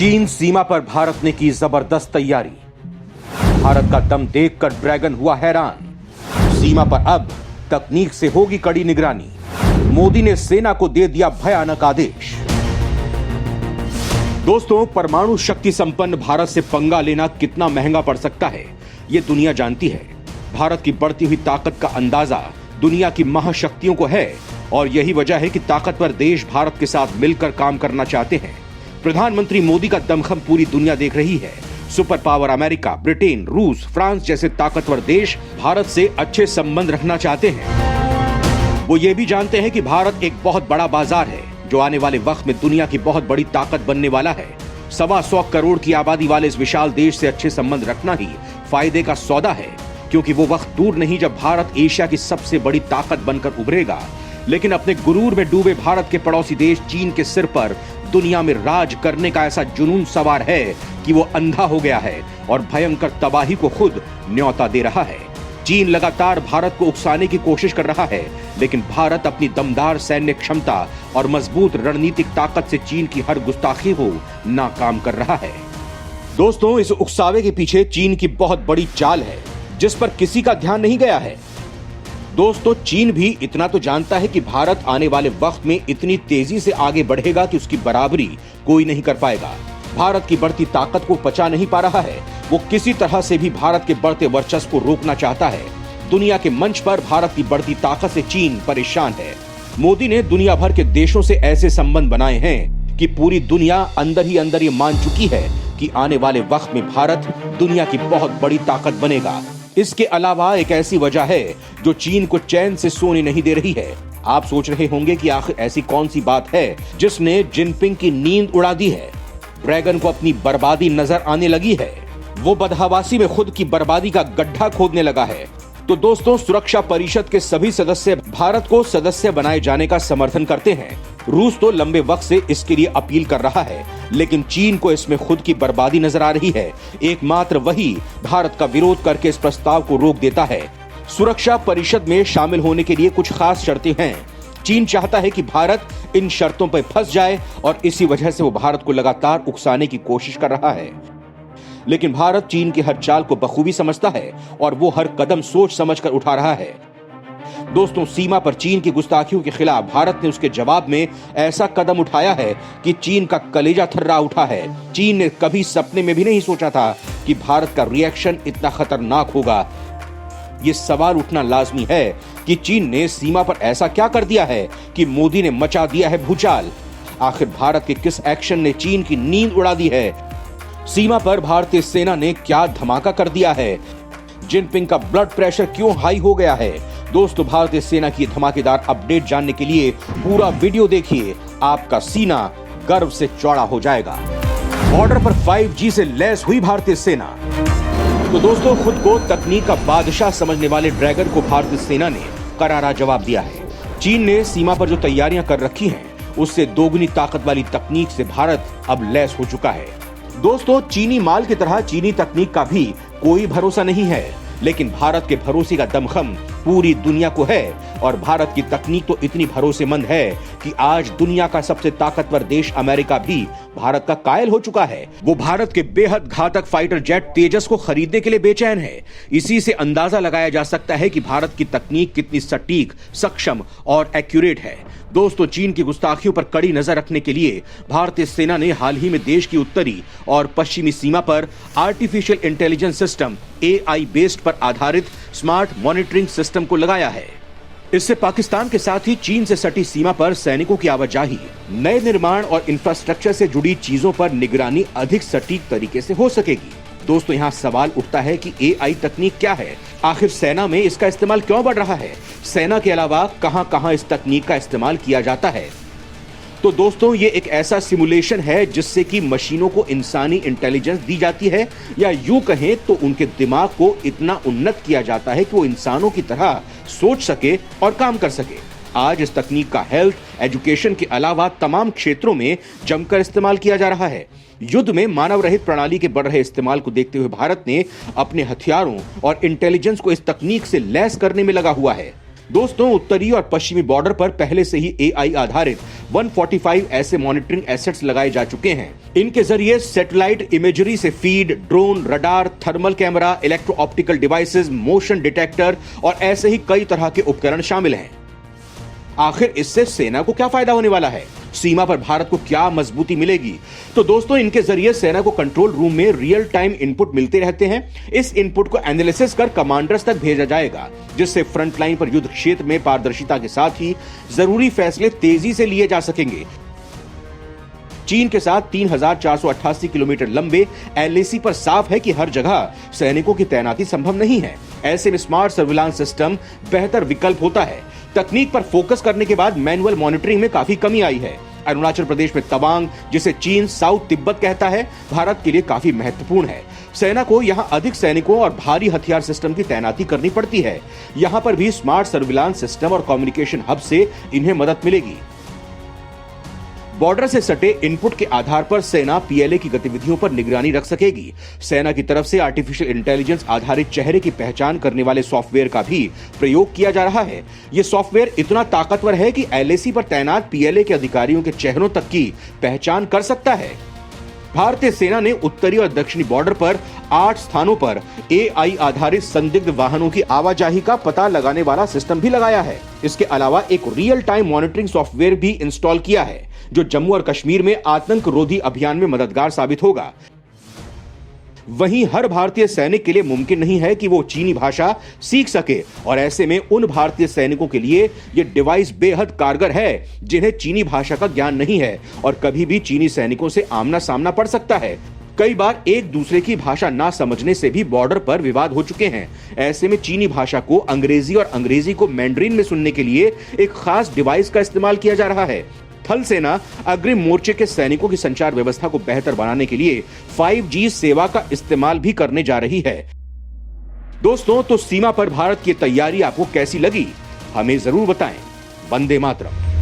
चीन सीमा पर भारत ने की जबरदस्त तैयारी। भारत का दम देखकर ड्रैगन हुआ हैरान। सीमा पर अब तकनीक से होगी कड़ी निगरानी। मोदी ने सेना को दे दिया भयानक आदेश। दोस्तों, परमाणु शक्ति संपन्न भारत से पंगा लेना कितना महंगा पड़ सकता है, यह दुनिया जानती है। भारत की बढ़ती हुई ताकत का अंदाजा दुनिया की महाशक्तियों को है और यही वजह है कि ताकतवर देश भारत के साथ मिलकर काम करना चाहते हैं। प्रधानमंत्री मोदी का दमखम पूरी दुनिया देख रही है। सुपर पावर अमेरिका, ब्रिटेन, रूस, फ्रांस जैसे ताकतवर देश भारत से अच्छे संबंध रखना चाहते हैं। वो ये भी जानते हैं कि भारत एक बहुत बड़ा बाजार है जो आने वाले वक्त में दुनिया की बहुत बड़ी ताकत बनने वाला है। 125 करोड़ की आबादी वाले इस विशाल देश से अच्छे संबंध रखना ही फायदे का सौदा है, क्योंकि वो वक्त दूर नहीं जब भारत एशिया की सबसे बड़ी ताकत बनकर उभरेगा। लेकिन अपने गुरूर में डूबे भारत के पड़ोसी देश चीन के सिर पर दुनिया में राज करने का ऐसा जुनून सवार है कि वो अंधा हो गया है और भयंकर तबाही को खुद न्योता दे रहा है। चीन लगातार भारत को उकसाने की कोशिश कर रहा है, लेकिन भारत अपनी दमदार सैन्य क्षमता और मजबूत रणनीतिक ताकत से चीन की हर गुस्ताखी को नाकाम कर रहा है। दोस्तों, इस उकसावे के पीछे चीन की बहुत बड़ी चाल है जिस पर किसी का ध्यान नहीं गया है। दोस्तों, चीन भी इतना तो जानता है कि भारत आने वाले वक्त में इतनी तेजी से आगे बढ़ेगा कि उसकी बराबरी कोई नहीं कर पाएगा। भारत की बढ़ती ताकत को पचा नहीं पा रहा है। वो किसी तरह से भी भारत के बढ़ते वर्चस्व को रोकना चाहता है। दुनिया के मंच पर भारत की बढ़ती ताकत से चीन परेशान है। मोदी ने दुनिया भर के देशों से ऐसे संबंध बनाए हैं कि पूरी दुनिया अंदर ही अंदर ये मान चुकी है कि आने वाले वक्त में भारत दुनिया की बहुत बड़ी ताकत बनेगा। इसके अलावा एक ऐसी वजह है जो चीन को चैन से सोने नहीं दे रही है। आप सोच रहे होंगे कि आखिर ऐसी कौन सी बात है जिसने जिनपिंग की नींद उड़ा दी है। ड्रैगन को अपनी बर्बादी नजर आने लगी है। वो बदहवासी में खुद की बर्बादी का गड्ढा खोदने लगा है। तो दोस्तों, सुरक्षा परिषद के सभी सदस्य भारत को सदस्य बनाए जाने का समर्थन करते हैं। रूस तो लंबे वक्त से इसके लिए अपील कर रहा है, लेकिन चीन को इसमें खुद की बर्बादी नजर आ रही है। एकमात्र वही भारत का विरोध करके इस प्रस्ताव को रोक देता है। सुरक्षा परिषद में शामिल होने के लिए कुछ खास शर्तें हैं। चीन चाहता है कि भारत इन शर्तों पर फंस जाए और इसी वजह से वो भारत को लगातार उकसाने की कोशिश कर रहा है। लेकिन भारत चीन की हर चाल को बखूबी समझता है और वो हर कदम सोच समझकर उठा रहा है। दोस्तों, सीमा पर चीन की गुस्ताखियों के खिलाफ भारत ने उसके जवाब में ऐसा कदम उठाया है कि चीन का कलेजा थर्रा उठा है। चीन ने कभी सपने में भी नहीं सोचा था कि भारत का रिएक्शन इतना खतरनाक होगा। ये सवाल उठना लाजमी है कि चीन ने सीमा पर ऐसा क्या कर दिया है कि मोदी ने मचा दिया है भूचाल। आखिर भारत के किस एक्शन ने चीन की नींद उड़ा दी है? सीमा पर भारतीय सेना ने क्या धमाका कर दिया है? जिनपिंग का ब्लड प्रेशर क्यों हाई हो गया है? दोस्तों, भारतीय सेना की धमाकेदार अपडेट जानने के लिए पूरा वीडियो देखिए। आपका सीना गर्व से चौड़ा हो जाएगा। बॉर्डर पर 5G से लैस हुई भारतीय सेना। तो दोस्तों, खुद को तकनीक का बादशाह समझने वाले ड्रैगन को भारतीय सेना ने करारा जवाब दिया है। चीन ने सीमा पर जो तैयारियां कर रखी हैं, उससे दोगुनी ताकत वाली तकनीक से भारत अब लैस हो चुका है। दोस्तों, चीनी माल की तरह चीनी तकनीक का भी कोई भरोसा नहीं है, लेकिन भारत के भरोसे का दमखम पूरी दुनिया को है और भारत की तकनीक तो इतनी भरोसेमंद है कि आज दुनिया का सबसे ताकतवर देश अमेरिका भी भारत का कायल हो चुका है। वो भारत के बेहद घातक फाइटर जेट तेजस को खरीदने के लिए बेचैन है। इसी से अंदाजा लगाया जा सकता है कि भारत की तकनीक कितनी सटीक, सक्षम और एक्यूरेट है। दोस्तों, चीन की गुस्ताखियों पर कड़ी नजर रखने के लिए भारतीय सेना ने हाल ही में देश की उत्तरी और पश्चिमी सीमा पर artificial intelligence system AI based पर आधारित स्मार्ट मॉनिटरिंग सिस्टम को लगाया है। इससे पाकिस्तान के साथ ही चीन से सटी सीमा पर सैनिकों की आवाजाही, नए निर्माण और इंफ्रास्ट्रक्चर से जुड़ी चीजों पर निगरानी अधिक सटीक तरीके से हो सकेगी। दोस्तों, यहाँ सवाल उठता है कि AI तकनीक क्या है? आखिर सेना में इसका इस्तेमाल क्यों बढ़ रहा है? सेना के अलावा कहां-कहां इस तकनीक का इस्तेमाल किया जाता है? तो दोस्तों, ये एक ऐसा सिमुलेशन है जिससे कि मशीनों को इंसानी इंटेलिजेंस दी जाती है, या यूं कहें तो उनके दिमाग को इतना उन्नत किया जाता है कि वो इंसानों की तरह सोच सके और काम कर सके। आज इस तकनीक का हेल्थ, एजुकेशन के अलावा तमाम क्षेत्रों में जमकर इस्तेमाल किया जा रहा है। युद्ध में मानव रहित प्रणाली के बढ़ रहे इस्तेमाल को देखते हुए भारत ने अपने हथियारों और इंटेलिजेंस को इस तकनीक से लैस करने में लगा हुआ है। दोस्तों, उत्तरी और पश्चिमी बॉर्डर पर पहले से ही AI आधारित 145 ऐसे मॉनिटरिंग एसेट्स लगाए जा चुके हैं। इनके जरिए सैटेलाइट इमेजरी से feed, drone, radar, thermal camera, electro optical devices, motion detector और ऐसे ही कई तरह के उपकरण शामिल हैं। आखिर इससे सेना को क्या फायदा होने वाला है? सीमा पर भारत को क्या मजबूती मिलेगी? तो दोस्तों, इनके जरिए सेना को कंट्रोल रूम में रियल टाइम इनपुट मिलते रहते हैं। इस इनपुट को एनालिसिस कर कमांडर्स तक भेजा जाएगा, जिससे फ्रंट लाइन पर युद्ध क्षेत्र में पारदर्शिता के साथ ही जरूरी फैसले तेजी से लिए जा सकेंगे। चीन के साथ 3,488 किलोमीटर लंबे LAC पर साफ है कि हर जगह सैनिकों की तैनाती संभव नहीं है। ऐसे में स्मार्ट सर्विलांस सिस्टम बेहतर विकल्प होता है। तकनीक पर फोकस करने के बाद मैनुअल मॉनिटरिंग में काफी कमी आई है। अरुणाचल प्रदेश में तवांग, जिसे चीन साउथ तिब्बत कहता है, भारत के लिए काफी महत्वपूर्ण है। सेना को यहाँ अधिक सैनिकों और भारी हथियार सिस्टम की तैनाती करनी पड़ती है। यहाँ पर भी स्मार्ट सर्विलांस सिस्टम और कम्युनिकेशन हब से इन्हें मदद मिलेगी। बॉर्डर से सटे इनपुट के आधार पर सेना PLA की गतिविधियों पर निगरानी रख सकेगी। सेना की तरफ से आर्टिफिशियल इंटेलिजेंस आधारित चेहरे की पहचान करने वाले सॉफ्टवेयर का भी प्रयोग किया जा रहा है। यह सॉफ्टवेयर इतना ताकतवर है कि LAC पर तैनात PLA के अधिकारियों के चेहरों तक की पहचान कर सकता है। भारतीय सेना ने उत्तरी और दक्षिणी बॉर्डर पर 8 स्थानों पर AI आधारित संदिग्ध वाहनों की आवाजाही का पता लगाने वाला सिस्टम भी लगाया है। इसके अलावा एक रियल टाइम मॉनिटरिंग सॉफ्टवेयर भी इंस्टॉल किया है, जो जम्मू और कश्मीर में आतंक रोधी अभियान में मददगार साबित होगा। वहीं हर भारतीय सैनिक के लिए मुमकिन नहीं है कि वो चीनी भाषा सीख सके, और ऐसे में उन भारतीय सैनिकों के लिए ये डिवाइस बेहद कारगर है जिन्हें चीनी भाषा का ज्ञान नहीं है और कभी भी चीनी सैनिकों से आमना सामना पड़ सकता है। कई बार एक दूसरे की भाषा ना समझने से भी बॉर्डर पर विवाद हो चुके हैं। ऐसे में चीनी भाषा को अंग्रेजी और अंग्रेजी को मैंड्रीन में सुनने के लिए एक खास डिवाइस का इस्तेमाल किया जा रहा है। थल सेना अग्रिम मोर्चे के सैनिकों की संचार व्यवस्था को बेहतर बनाने के लिए 5G सेवा का इस्तेमाल भी करने जा रही है। दोस्तों, तो सीमा पर भारत की तैयारी आपको कैसी लगी? हमें जरूर बताएं। वंदे मातरम।